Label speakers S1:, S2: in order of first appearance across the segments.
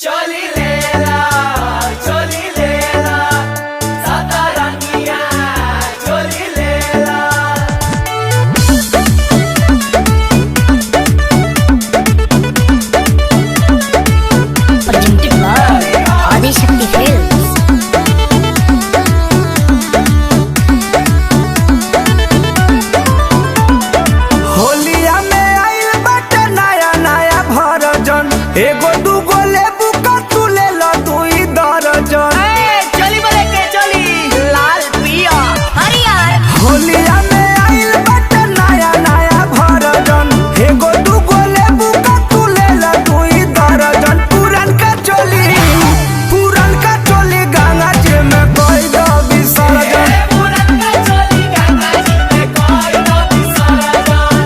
S1: चोली लेला सतरंगिया चोली लेला।
S2: Presented by Adishakti films.
S3: होलिया में आइल बाटे नया नया भरजन, एगो दूगो लेबू का तू ले लो दुई दर्जन।
S1: चोली बोले के चोली लाल पिया हरियर।
S3: होलिया में आइल बाटे नया नया भरजन, एगो दूगो लेबू का तू ले लो दुई दर्जन। पुरन का चोली गंगा जी में कोई दो विसर्जन।
S1: पुरन का चोली गंगा जी में कोई दो विसर्जन।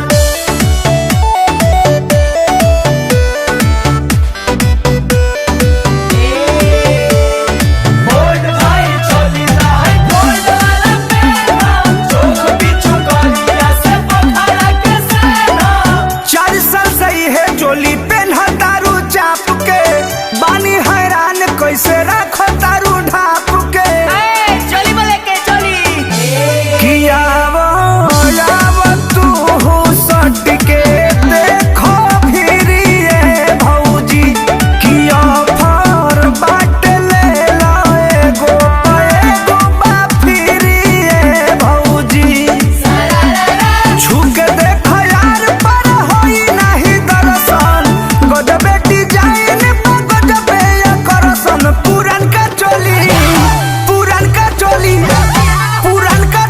S1: बोल्ड भाई चोली लाए बोल्ड वाला पेना, चोक बिच्छू कलिया से पोखरा के सेना।
S3: 4 साल सही है चोली पेन्हा तारू चाप के, बानी हैरान कैसे रखो तारू ढाप के।
S1: चोली बोले के चोली
S3: किया वो तू सट के देखो फिर ये भौजी, किया फर बाट ले लो एगो बा फिर ये भौजी। झुक देख यार पर होई नहीं दर्शन, गजबे डिजाइन पर गजबे करसन। पुरन का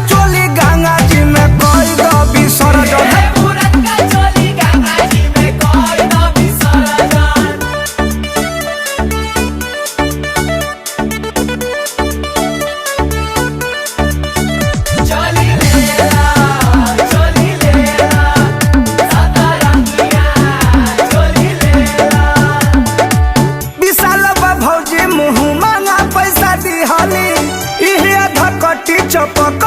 S3: चोली गंगा जी में कोई दो विसर्जन।
S1: पुरन का चोली गंगा जी में कोई दो विसर्जन। चोली लेला सतरंगिया चोली लेला।
S3: विशाल भौजी मुँह मांगा पैसा दिहली, इहे धकटी चपक